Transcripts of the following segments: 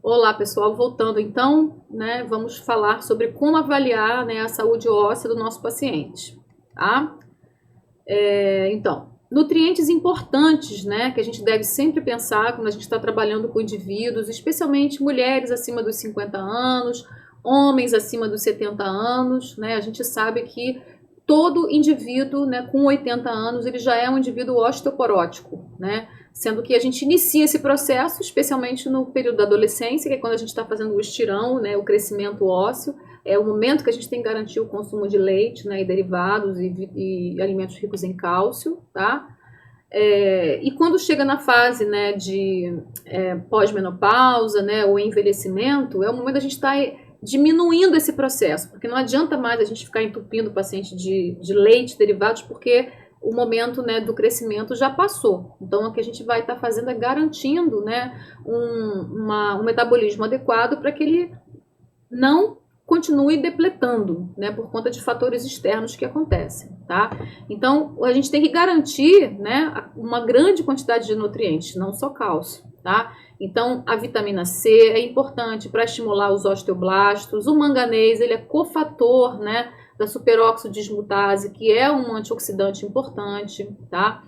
Olá, pessoal, voltando então, né, vamos falar sobre como avaliar, né, a saúde óssea do nosso paciente, tá? Então, nutrientes importantes, né, que a gente deve sempre pensar quando a gente está trabalhando com indivíduos, especialmente mulheres acima dos 50 anos, homens acima dos 70 anos, né, a gente sabe que todo indivíduo, né, com 80 anos, ele já é um indivíduo osteoporótico, né, sendo que a gente inicia esse processo, especialmente no período da adolescência, que é quando a gente está fazendo o estirão, né, o crescimento ósseo, é o momento que a gente tem que garantir o consumo de leite, né, e derivados e alimentos ricos em cálcio, tá? E quando chega na fase, né, de pós-menopausa, né, ou envelhecimento, é o momento da gente estar diminuindo esse processo, porque não adianta mais a gente ficar entupindo o paciente de leite, derivados, porque o momento, né, do crescimento já passou. Então, o que a gente vai estar fazendo é garantindo, né, um metabolismo adequado para que ele não continue depletando, né, por conta de fatores externos que acontecem, tá? Então, a gente tem que garantir, né, uma grande quantidade de nutrientes, não só cálcio, tá? Então, a vitamina C é importante para estimular os osteoblastos, o manganês, ele é cofator, né, da superóxido dismutase, que é um antioxidante importante, tá?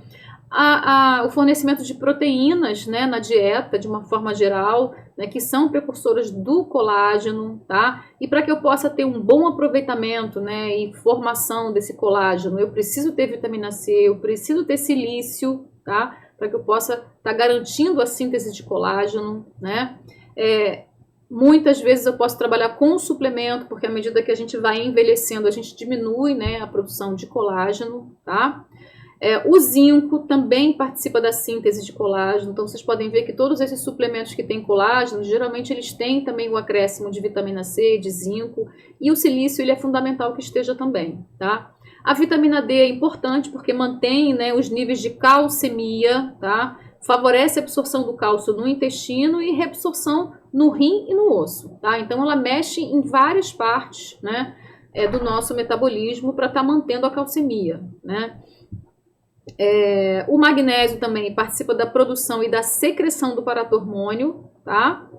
O fornecimento de proteínas, né, na dieta, de uma forma geral, né, que são precursoras do colágeno, tá? E para que eu possa ter um bom aproveitamento, né, e formação desse colágeno, eu preciso ter vitamina C, eu preciso ter silício, tá? Para que eu possa estar garantindo a síntese de colágeno, né? Muitas vezes eu posso trabalhar com suplemento, porque à medida que a gente vai envelhecendo, a gente diminui, né, a produção de colágeno, tá? O zinco também participa da síntese de colágeno, então vocês podem ver que todos esses suplementos que têm colágeno, geralmente eles têm também o acréscimo de vitamina C, de zinco, e o silício ele é fundamental que esteja também, tá? A vitamina D é importante porque mantém, né, os níveis de calcemia, tá? Favorece a absorção do cálcio no intestino e reabsorção no rim e no osso, tá? Então ela mexe em várias partes, né, do nosso metabolismo para estar mantendo a calcemia, né? O magnésio também participa da produção e da secreção do paratormônio, tá?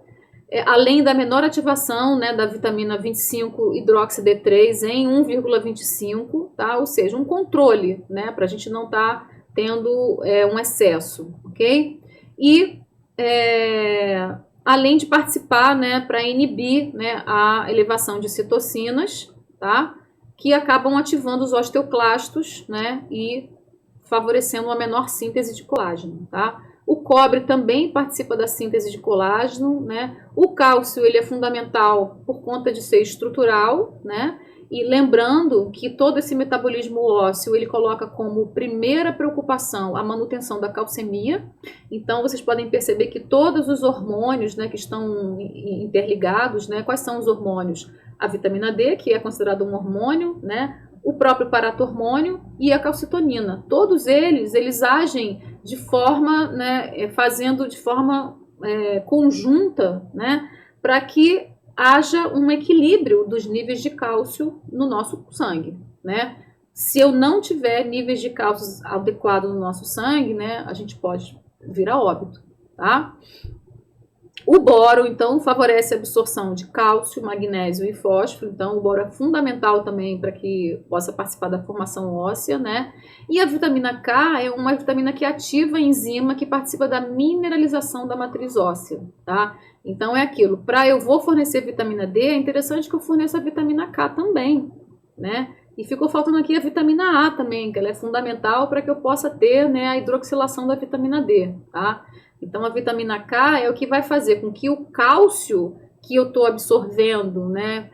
Além da menor ativação, né, da vitamina 25 hidroxi D3 em 1,25, tá? Ou seja, um controle, né, para a gente não estar tendo um excesso, ok? E além de participar, né, para inibir, né, a elevação de citocinas, tá? Que acabam ativando os osteoclastos, né, e favorecendo uma menor síntese de colágeno, tá? O cobre também participa da síntese de colágeno, né? O cálcio, ele é fundamental por conta de ser estrutural, né? E lembrando que todo esse metabolismo ósseo, ele coloca como primeira preocupação a manutenção da calcemia. Então, vocês podem perceber que todos os hormônios, né, que estão interligados, né? Quais são os hormônios? A vitamina D, que é considerado um hormônio, né? O próprio paratormônio e a calcitonina. Todos eles agem de forma, né, fazendo de forma conjunta, né, para que haja um equilíbrio dos níveis de cálcio no nosso sangue, né? Se eu não tiver níveis de cálcio adequados no nosso sangue, né, a gente pode vir a óbito, tá? O boro, então, favorece a absorção de cálcio, magnésio e fósforo. Então, o boro é fundamental também para que possa participar da formação óssea, né? E a vitamina K é uma vitamina que ativa a enzima que participa da mineralização da matriz óssea, tá? Então, é aquilo. Para eu vou fornecer vitamina D, é interessante que eu forneça a vitamina K também, né? E ficou faltando aqui a vitamina A também, que ela é fundamental para que eu possa ter, né, a hidroxilação da vitamina D, tá? Então, a vitamina K é o que vai fazer com que o cálcio que eu estou absorvendo, né,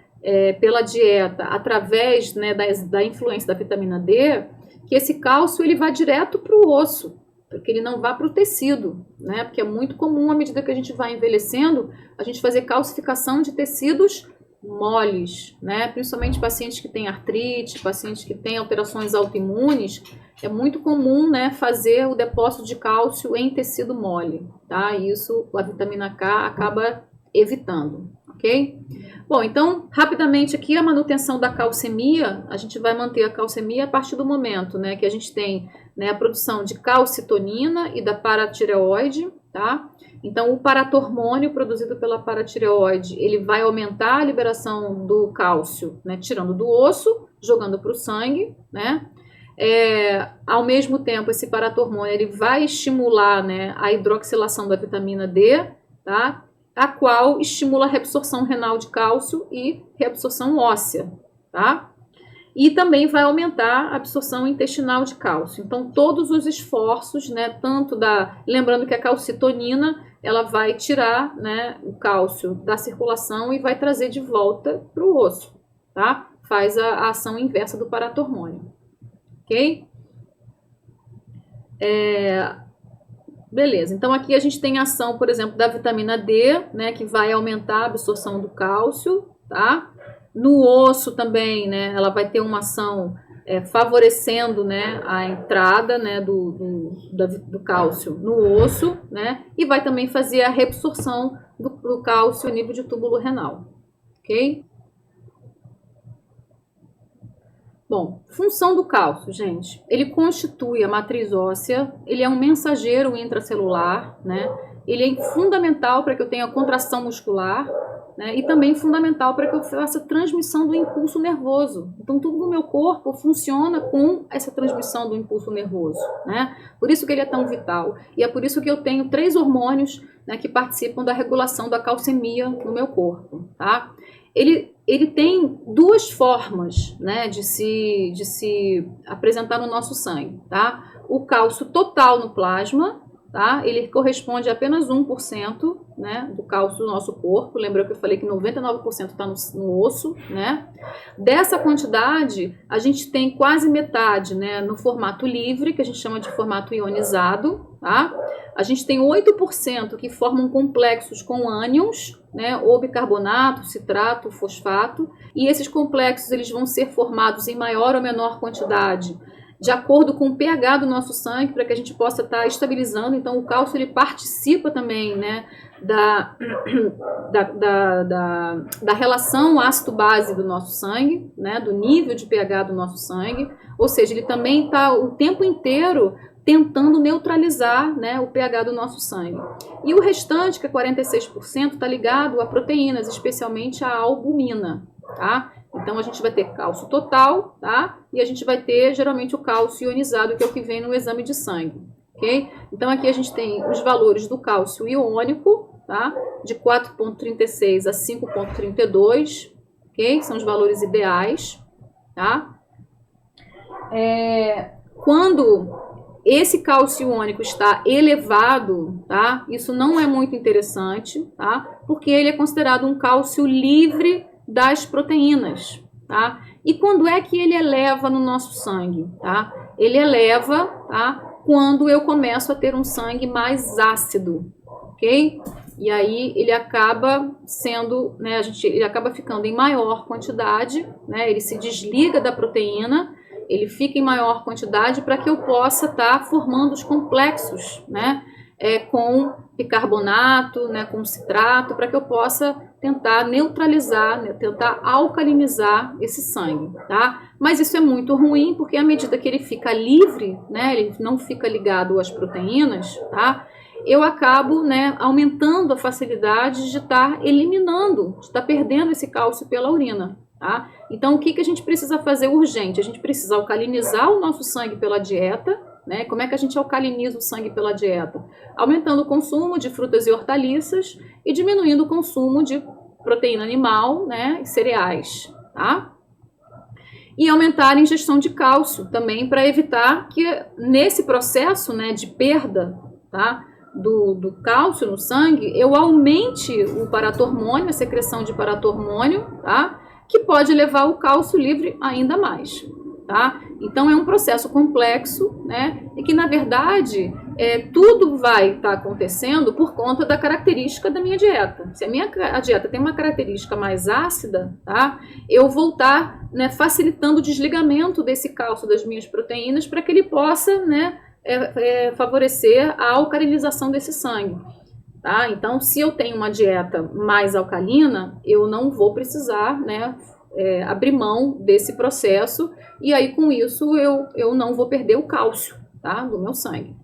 pela dieta, através, né, da influência da vitamina D, que esse cálcio ele vá direto para o osso, porque ele não vá para o tecido, né? Porque é muito comum, à medida que a gente vai envelhecendo, a gente fazer calcificação de tecidos moles, né? Principalmente pacientes que têm artrite, pacientes que têm alterações autoimunes, é muito comum, né, fazer o depósito de cálcio em tecido mole, tá? Isso a vitamina K acaba evitando, ok? Bom, então, rapidamente aqui a manutenção da calcemia, a gente vai manter a calcemia a partir do momento, né, que a gente tem, né, a produção de calcitonina e da paratireoide, tá? Então, o paratormônio produzido pela paratireoide, ele vai aumentar a liberação do cálcio, né, tirando do osso, jogando para o sangue, né? Ao mesmo tempo, esse paratormônio ele vai estimular, né, a hidroxilação da vitamina D, tá? A qual estimula a reabsorção renal de cálcio e reabsorção óssea, tá? E também vai aumentar a absorção intestinal de cálcio. Então, todos os esforços, né, lembrando que a calcitonina, ela vai tirar, né, o cálcio da circulação e vai trazer de volta para o osso, tá? Faz a ação inversa do paratormônio, ok? Beleza, então aqui a gente tem a ação, por exemplo, da vitamina D, né, que vai aumentar a absorção do cálcio, tá? No osso também, né, ela vai ter uma ação favorecendo, né, a entrada, né, do cálcio no osso, né, e vai também fazer a reabsorção do cálcio a nível de túbulo renal, ok? Bom, função do cálcio, gente. Ele constitui a matriz óssea, ele é um mensageiro intracelular, né? Ele é fundamental para que eu tenha contração muscular, né? E também fundamental para que eu faça transmissão do impulso nervoso. Então, tudo no meu corpo funciona com essa transmissão do impulso nervoso, né? Por isso que ele é tão vital. E é por isso que eu tenho 3 hormônios, né, que participam da regulação da calcemia no meu corpo, tá? Ele tem 2 formas, né, de se apresentar no nosso sangue, tá? O cálcio total no plasma, tá? Ele corresponde a apenas 1%, né, do cálcio do nosso corpo. Lembra que eu falei que 99% está no osso, né? Dessa quantidade, a gente tem quase metade, né, no formato livre, que a gente chama de formato ionizado, tá? A gente tem 8% que formam complexos com ânions, né, ou bicarbonato, citrato, fosfato, e esses complexos eles vão ser formados em maior ou menor quantidade, de acordo com o pH do nosso sangue, para que a gente possa estar estabilizando. Então, o cálcio ele participa também, né, da relação ácido-base do nosso sangue, né, do nível de pH do nosso sangue, ou seja, ele também está o tempo inteiro tentando neutralizar, né, o pH do nosso sangue. E o restante, que é 46%, está ligado a proteínas, especialmente a albumina, tá? Então, a gente vai ter cálcio total, tá? E a gente vai ter, geralmente, o cálcio ionizado, que é o que vem no exame de sangue, ok? Então, aqui a gente tem os valores do cálcio iônico, tá? De 4,36 a 5,32, ok? São os valores ideais, tá? Quando esse cálcio iônico está elevado, tá? Isso não é muito interessante, tá? Porque ele é considerado um cálcio livre das proteínas, tá? E quando é que ele eleva no nosso sangue, tá? Ele eleva, tá? Quando eu começo a ter um sangue mais ácido, ok? E aí ele acaba sendo, né? Ele acaba ficando em maior quantidade, né? Ele se desliga da proteína, ele fica em maior quantidade para que eu possa estar formando os complexos, né? Com bicarbonato, né? Com citrato, para que eu possa tentar neutralizar, né? Tentar alcalinizar esse sangue, tá? Mas isso é muito ruim, porque à medida que ele fica livre, né? Ele não fica ligado às proteínas, tá? Eu acabo, né, aumentando a facilidade de estar eliminando, de estar perdendo esse cálcio pela urina, tá? Então, o que a gente precisa fazer urgente? A gente precisa alcalinizar o nosso sangue pela dieta, né? Como é que a gente alcaliniza o sangue pela dieta? Aumentando o consumo de frutas e hortaliças e diminuindo o consumo de proteína animal, né, e cereais, tá? E aumentar a ingestão de cálcio também, para evitar que nesse processo, né, de perda, tá, do cálcio no sangue, eu aumente o paratormônio, a secreção de paratormônio, tá? Que pode levar o cálcio livre ainda mais, tá? Então é um processo complexo, né? E que na verdade tudo vai estar acontecendo por conta da característica da minha dieta. Se a dieta tem uma característica mais ácida, tá? Eu vou estar, né, facilitando o desligamento desse cálcio das minhas proteínas para que ele possa, né, favorecer a alcalinização desse sangue, tá? Então, se eu tenho uma dieta mais alcalina, eu não vou precisar, né, abrir mão desse processo, e aí com isso eu não vou perder o cálcio, tá, do meu sangue.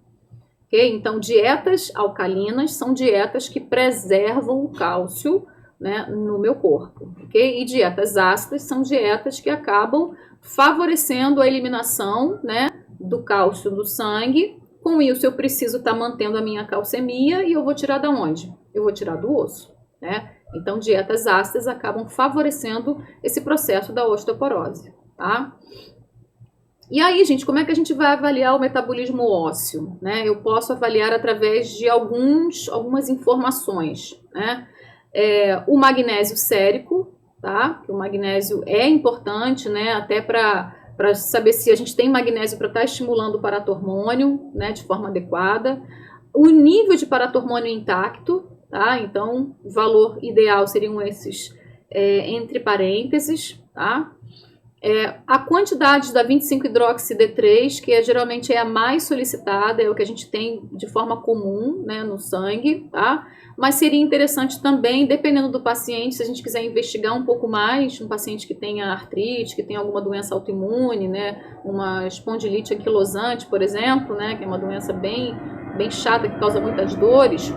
ok? Então, dietas alcalinas são dietas que preservam o cálcio, né, no meu corpo, ok? E dietas ácidas são dietas que acabam favorecendo a eliminação, né, do cálcio do sangue. Com isso, eu preciso estar mantendo a minha calcemia e eu vou tirar da onde? Eu vou tirar do osso, né? Então, dietas ácidas acabam favorecendo esse processo da osteoporose, tá? E aí, gente, como é que a gente vai avaliar o metabolismo ósseo, né? Eu posso avaliar através de algumas informações, né? O magnésio sérico, tá? O magnésio é importante, né? Até para saber se a gente tem magnésio para estar estimulando o paratormônio, né? De forma adequada. O nível de paratormônio intacto, tá? Então, o valor ideal seriam esses entre parênteses, tá? A quantidade da 25-hidroxi-D3, que geralmente é a mais solicitada, é o que a gente tem de forma comum, né, no sangue, tá? Mas seria interessante também, dependendo do paciente, se a gente quiser investigar um pouco mais, um paciente que tenha artrite, que tenha alguma doença autoimune, né, uma espondilite anquilosante, por exemplo, né, que é uma doença bem chata, que causa muitas dores,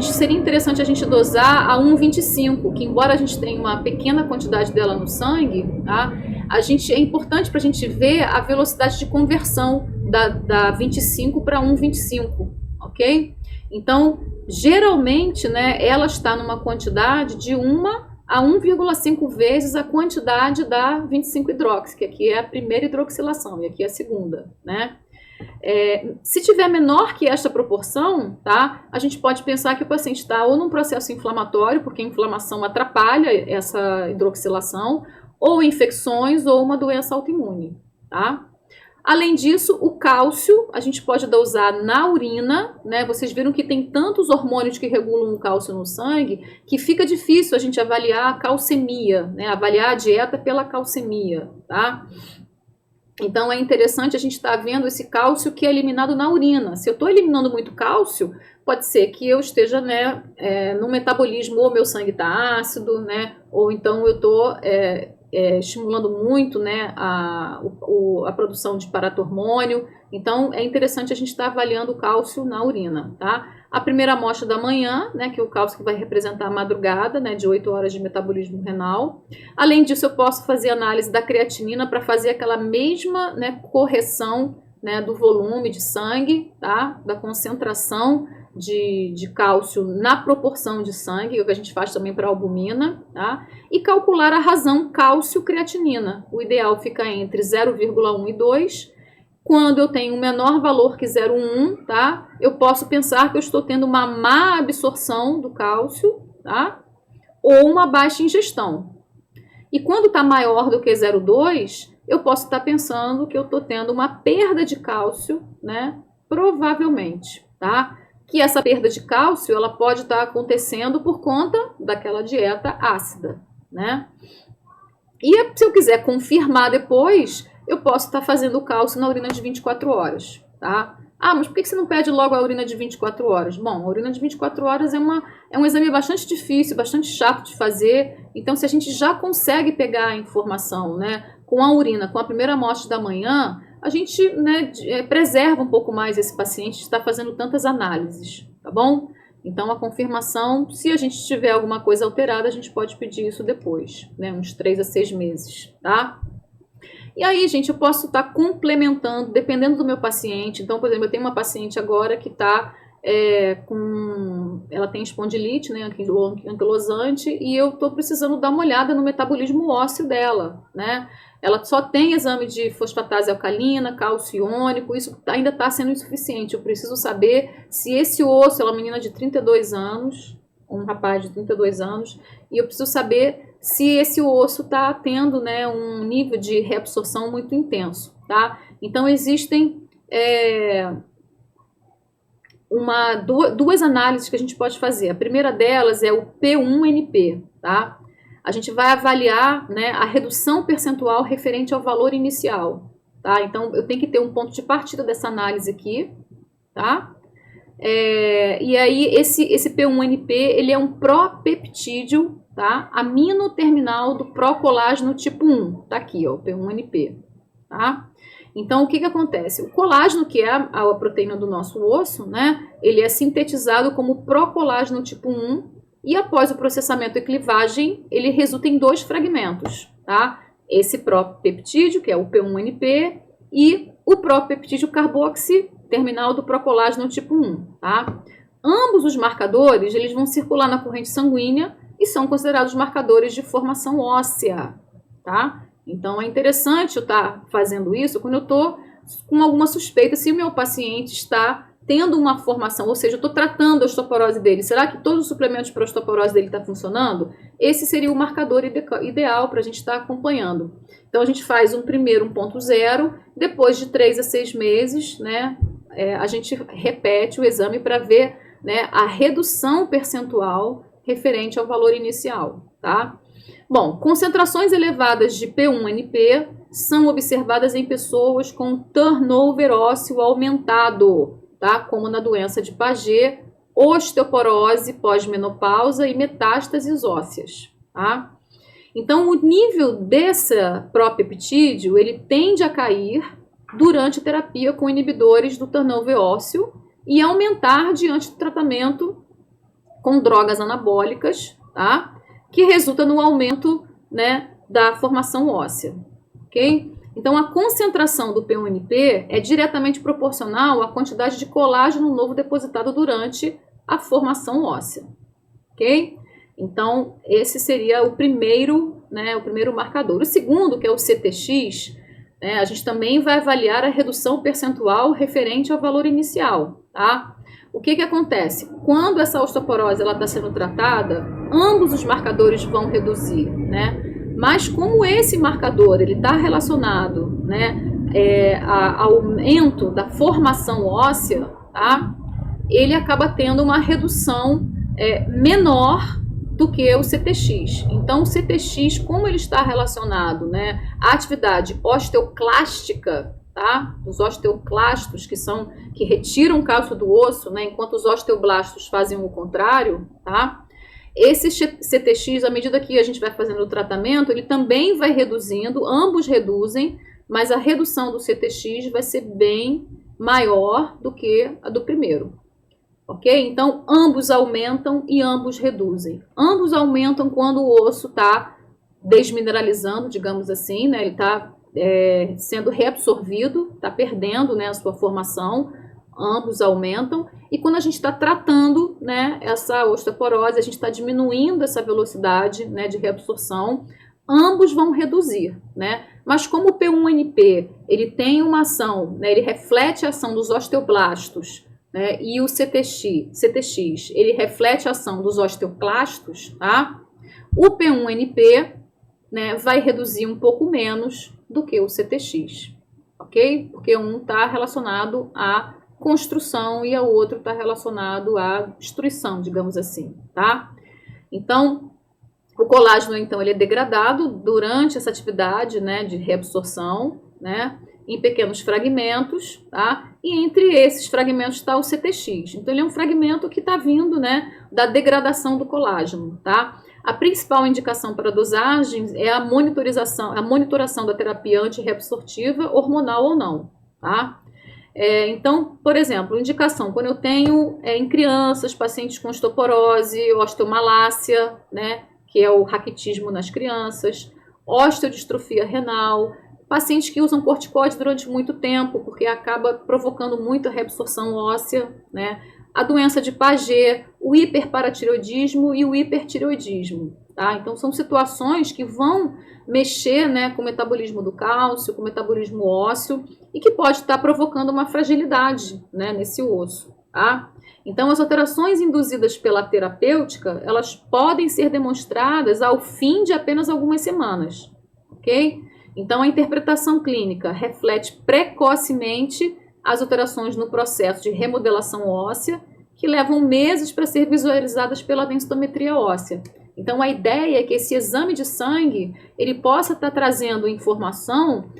seria interessante a gente dosar a 1,25, que embora a gente tenha uma pequena quantidade dela no sangue, tá? É importante para a gente ver a velocidade de conversão da 25 para 1,25, ok? Então, geralmente, né, ela está numa quantidade de 1 a 1,5 vezes a quantidade da 25-hidroxi, que aqui é a primeira hidroxilação e aqui é a segunda, né? Se tiver menor que esta proporção, tá, a gente pode pensar que o paciente está ou num processo inflamatório, porque a inflamação atrapalha essa hidroxilação, ou infecções ou uma doença autoimune, tá? Além disso, o cálcio a gente pode dosar na urina, né? Vocês viram que tem tantos hormônios que regulam o cálcio no sangue que fica difícil a gente avaliar a calcemia, né? Avaliar a dieta pela calcemia, tá? Então é interessante a gente estar vendo esse cálcio que é eliminado na urina. Se eu estou eliminando muito cálcio, pode ser que eu esteja, né, no metabolismo, ou meu sangue está ácido, né, ou então eu estou estimulando muito, né, a produção de paratormônio. Então é interessante a gente estar avaliando o cálcio na urina, tá? A primeira amostra da manhã, né, que é o cálcio que vai representar a madrugada, né, de 8 horas de metabolismo renal. Além disso, eu posso fazer análise da creatinina para fazer aquela mesma, né, correção, né, do volume de sangue, tá? Da concentração de cálcio na proporção de sangue, o que a gente faz também para a albumina, tá? E calcular a razão cálcio-creatinina. O ideal fica entre 0,1 e 2. Quando eu tenho um menor valor que 0,1, tá? Eu posso pensar que eu estou tendo uma má absorção do cálcio, tá? Ou uma baixa ingestão. E quando está maior do que 0,2, eu posso estar pensando que eu estou tendo uma perda de cálcio, né? Provavelmente, tá? Que essa perda de cálcio, ela pode estar acontecendo por conta daquela dieta ácida, né? E se eu quiser confirmar depois, eu posso estar fazendo o cálcio na urina de 24 horas, tá? Ah, mas por que você não pede logo a urina de 24 horas? Bom, a urina de 24 horas é um exame bastante difícil, bastante chato de fazer. Então, se a gente já consegue pegar a informação, né, com a urina, com a primeira amostra da manhã, a gente, né, preserva um pouco mais esse paciente de estar fazendo tantas análises, tá bom? Então, a confirmação, se a gente tiver alguma coisa alterada, a gente pode pedir isso depois, né, uns 3 a 6 meses, tá? E aí, gente, eu posso estar complementando, dependendo do meu paciente. Então, por exemplo, eu tenho uma paciente agora que está ela tem espondilite, né, anquilosante, e eu estou precisando dar uma olhada no metabolismo ósseo dela, né? Ela só tem exame de fosfatase alcalina, cálcio iônico, isso ainda está sendo insuficiente. Eu preciso saber se esse osso, ela é uma menina de 32 anos, um rapaz de 32 anos, e eu preciso saber se esse osso está tendo, né, um nível de reabsorção muito intenso, tá? Então, existem duas análises que a gente pode fazer. A primeira delas é o P1NP, tá? A gente vai avaliar, né, a redução percentual referente ao valor inicial, tá? Então, eu tenho que ter um ponto de partida dessa análise aqui, tá? E aí, esse P1NP, ele é um propeptídeo, tá? Amino terminal do procolágeno tipo 1, tá aqui, ó, o P1NP, tá? Então, o que acontece? O colágeno, que é a proteína do nosso osso, né, ele é sintetizado como procolágeno tipo 1 e após o processamento e clivagem, ele resulta em 2 fragmentos, tá? Esse próprio peptídeo, que é o P1NP, e o próprio peptídeo carboxi terminal do procolágeno tipo 1, tá? Ambos os marcadores, eles vão circular na corrente sanguínea e são considerados marcadores de formação óssea, tá? Então, é interessante eu estar fazendo isso quando eu estou com alguma suspeita se o meu paciente está tendo uma formação, ou seja, eu estou tratando a osteoporose dele. Será que todos os suplementos para a osteoporose dele estão funcionando? Esse seria o marcador ideal para a gente estar acompanhando. Então, a gente faz um primeiro 1.0, depois de 3 a 6 meses, né, a gente repete o exame para ver, né, a redução percentual referente ao valor inicial, tá? Bom, concentrações elevadas de P1NP são observadas em pessoas com turnover ósseo aumentado, tá? Como na doença de Paget, osteoporose pós-menopausa e metástases ósseas, tá? Então, o nível desse propeptídeo, ele tende a cair durante a terapia com inibidores do turnover ósseo e aumentar diante do tratamento com drogas anabólicas, tá? Que resulta no aumento, né, da formação óssea, ok? Então, a concentração do P1NP é diretamente proporcional à quantidade de colágeno novo depositado durante a formação óssea, ok? Então, esse seria o primeiro, né, o primeiro marcador. O segundo, que é o CTX, né, a gente também vai avaliar a redução percentual referente ao valor inicial, tá? O que acontece? Quando essa osteoporose está sendo tratada, ambos os marcadores vão reduzir, né? Mas como esse marcador está relacionado, né, ao aumento da formação óssea, tá? Ele acaba tendo uma redução menor do que o CTX. Então, o CTX, como ele está relacionado, né, à atividade osteoclástica, tá? Os osteoclastos, que retiram o cálcio do osso, né, enquanto os osteoblastos fazem o contrário, tá? Esse CTX, à medida que a gente vai fazendo o tratamento, ele também vai reduzindo, ambos reduzem, mas a redução do CTX vai ser bem maior do que a do primeiro, ok? Então, ambos aumentam e ambos reduzem. Ambos aumentam quando o osso está desmineralizando, digamos assim, né? Ele está sendo reabsorvido, está perdendo, né, a sua formação, ambos aumentam. E quando a gente está tratando, né, essa osteoporose, a gente está diminuindo essa velocidade, né, de reabsorção, ambos vão reduzir, né? Mas como o P1NP, ele tem uma ação, né, ele reflete a ação dos osteoblastos, né, e o CTX, ele reflete a ação dos osteoclastos, tá? O P1NP, né, vai reduzir um pouco menos do que o CTX, ok? Porque um está relacionado à construção e o outro está relacionado à destruição, digamos assim, tá? Então, o colágeno, então, ele é degradado durante essa atividade, né, de reabsorção, né, em pequenos fragmentos, tá? E entre esses fragmentos está o CTX. Então, ele é um fragmento que está vindo, né, da degradação do colágeno, tá? A principal indicação para dosagens é a monitoração da terapia antirreabsortiva, hormonal ou não, tá? Então, por exemplo, indicação, quando eu tenho em crianças, pacientes com osteoporose, osteomalácia, né, que é o raquitismo nas crianças, osteodistrofia renal, pacientes que usam corticoide durante muito tempo, porque acaba provocando muita reabsorção óssea, né? A doença de Paget, o hiperparatireoidismo e o hipertireoidismo, tá? Então, são situações que vão mexer, né, com o metabolismo do cálcio, com o metabolismo ósseo e que pode estar provocando uma fragilidade, né, nesse osso, tá? Então, as alterações induzidas pela terapêutica, elas podem ser demonstradas ao fim de apenas algumas semanas, ok? Então, a interpretação clínica reflete precocemente as alterações no processo de remodelação óssea, que levam meses para ser visualizadas pela densitometria óssea. Então, a ideia é que esse exame de sangue, ele possa estar trazendo informação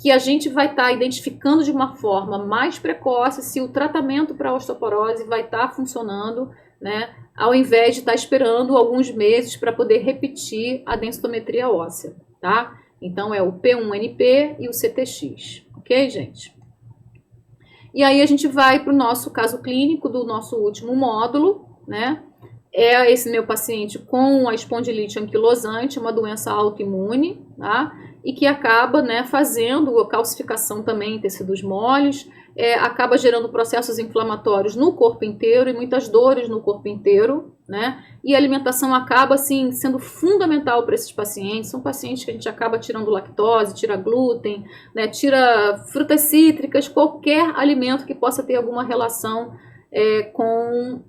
que a gente vai estar identificando de uma forma mais precoce se o tratamento para a osteoporose vai estar funcionando, né, ao invés de estar esperando alguns meses para poder repetir a densitometria óssea, tá? Então, é o P1NP e o CTX, Ok, gente? E aí a gente vai para o nosso caso clínico do nosso último módulo, né? É esse meu paciente com a espondilite anquilosante, uma doença autoimune, tá? E que acaba, né, fazendo a calcificação também em tecidos moles, acaba gerando processos inflamatórios no corpo inteiro e muitas dores no corpo inteiro, né? E a alimentação acaba, assim, sendo fundamental para esses pacientes. São pacientes que a gente acaba tirando lactose, tira glúten, né, tira frutas cítricas, qualquer alimento que possa ter alguma relação com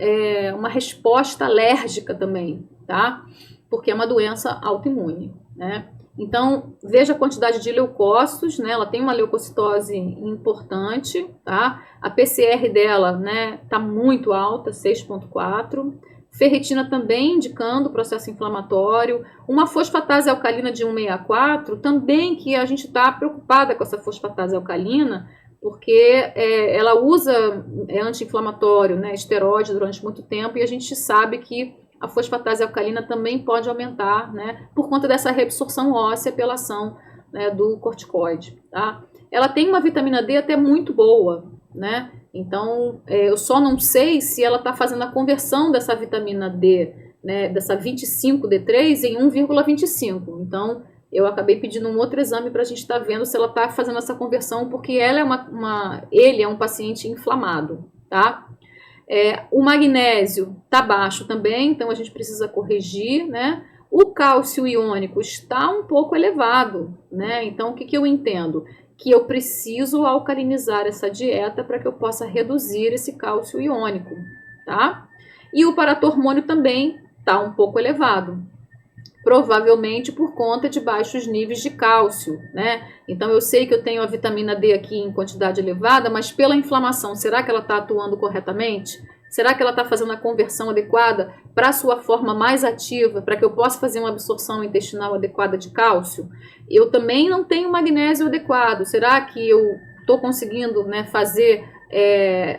uma resposta alérgica também, tá? Porque é uma doença autoimune, né? Então, veja a quantidade de leucócitos, né? Ela tem uma leucocitose importante, tá? A PCR dela, né, tá muito alta, 6,4. Ferritina também indicando processo inflamatório. Uma fosfatase alcalina de 1,64, também que a gente está preocupada com essa fosfatase alcalina, porque ela usa anti-inflamatório, né, esteroide durante muito tempo, e a gente sabe que a fosfatase alcalina também pode aumentar, né, por conta dessa reabsorção óssea pela ação, né, do corticoide, tá? Ela tem uma vitamina D até muito boa, né? Então, eu só não sei se ela está fazendo a conversão dessa vitamina D, né, dessa 25D3 em 1,25. Então, eu acabei pedindo um outro exame para a gente estar vendo se ela está fazendo essa conversão, porque ela ele é um paciente inflamado, tá? O magnésio está baixo também, então a gente precisa corrigir, né? O cálcio iônico está um pouco elevado, né? Então, o que eu entendo? Que eu preciso alcalinizar essa dieta para que eu possa reduzir esse cálcio iônico, tá? E o paratormônio também está um pouco elevado, provavelmente por conta de baixos níveis de cálcio, né? Então eu sei que eu tenho a vitamina D aqui em quantidade elevada, mas pela inflamação, será que ela está atuando corretamente? Será que ela está fazendo a conversão adequada para a sua forma mais ativa, para que eu possa fazer uma absorção intestinal adequada de cálcio? Eu também não tenho magnésio adequado. Será que eu estou conseguindo, né, fazer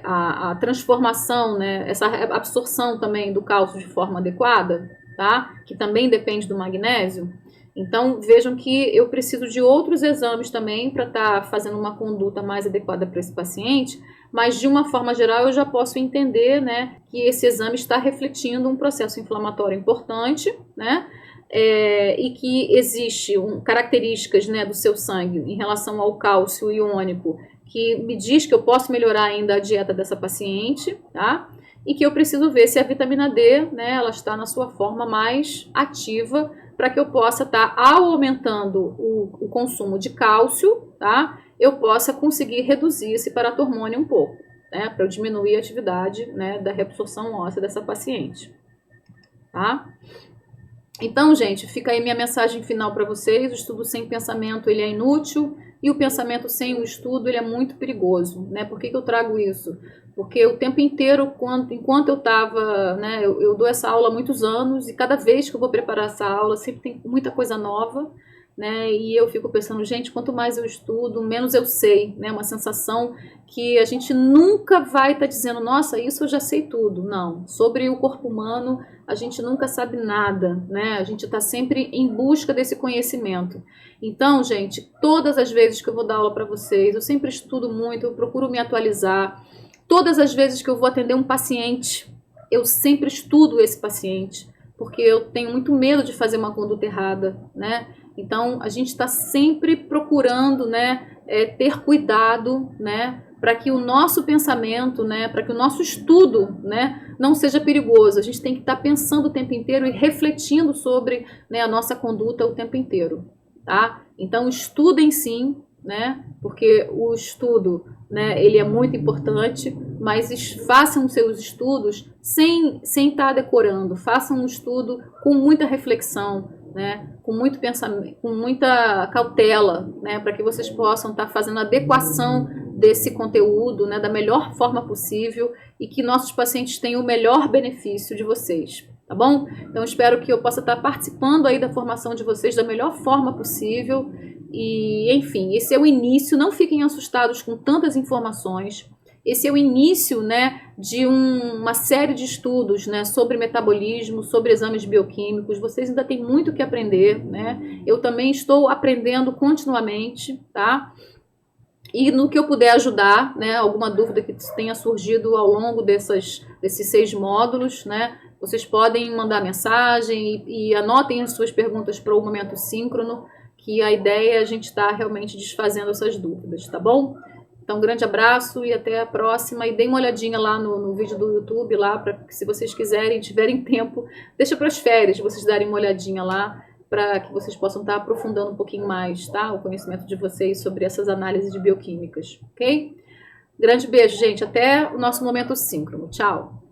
a transformação, né, essa absorção também do cálcio de forma adequada? Tá? Que também depende do magnésio. Então, vejam que eu preciso de outros exames também para estar fazendo uma conduta mais adequada para esse paciente, mas de uma forma geral eu já posso entender, né, que esse exame está refletindo um processo inflamatório importante, né, e que existe características, né, do seu sangue em relação ao cálcio iônico que me diz que eu posso melhorar ainda a dieta dessa paciente, tá? E que eu preciso ver se a vitamina D, né, ela está na sua forma mais ativa, para que eu possa estar, ao aumentando o consumo de cálcio, tá, eu possa conseguir reduzir esse paratormônio um pouco, né, para eu diminuir a atividade, né, da reabsorção óssea dessa paciente, tá? Então, gente, fica aí minha mensagem final para vocês. O estudo sem pensamento, ele é inútil, e o pensamento sem o estudo, ele é muito perigoso, né? Por que eu trago isso? Porque o tempo inteiro, enquanto eu estava, né, eu dou essa aula há muitos anos, e cada vez que eu vou preparar essa aula, sempre tem muita coisa nova, né? E eu fico pensando, gente, quanto mais eu estudo, menos eu sei, né? Uma sensação que a gente nunca vai estar dizendo, nossa, isso eu já sei tudo. Não, sobre o corpo humano, a gente nunca sabe nada, né? A gente está sempre em busca desse conhecimento. Então, gente, todas as vezes que eu vou dar aula para vocês, eu sempre estudo muito, eu procuro me atualizar. Todas as vezes que eu vou atender um paciente, eu sempre estudo esse paciente, porque eu tenho muito medo de fazer uma conduta errada, né? Então, a gente está sempre procurando, né, ter cuidado, né, para que o nosso pensamento, né, para que o nosso estudo, né, não seja perigoso. A gente tem que estar pensando o tempo inteiro e refletindo sobre, né, a nossa conduta o tempo inteiro, tá? Então, estudem sim, né, porque o estudo, né, ele é muito importante, mas façam seus estudos sem estar decorando. Façam um estudo com muita reflexão, né, com muito pensamento, com muita cautela, né, para que vocês possam estar fazendo a adequação desse conteúdo, né, da melhor forma possível, e que nossos pacientes tenham o melhor benefício de vocês, tá bom? Então, espero que eu possa estar participando aí da formação de vocês da melhor forma possível. E, enfim, esse é o início. Não fiquem assustados com tantas informações. Esse é o início, né, de uma série de estudos, né, sobre metabolismo, sobre exames bioquímicos. Vocês ainda têm muito que aprender, né? Eu também estou aprendendo continuamente, tá? E no que eu puder ajudar, né, alguma dúvida que tenha surgido ao longo desses 6 módulos, né, vocês podem mandar mensagem e anotem as suas perguntas para o momento síncrono, que a ideia é a gente estar realmente desfazendo essas dúvidas, tá bom? Então, um grande abraço e até a próxima. E deem uma olhadinha lá no vídeo do YouTube, lá, para que se vocês quiserem, tiverem tempo, deixa para as férias vocês darem uma olhadinha lá, para que vocês possam estar aprofundando um pouquinho mais, tá? O conhecimento de vocês sobre essas análises de bioquímicas, ok? Grande beijo, gente. Até o nosso momento síncrono. Tchau!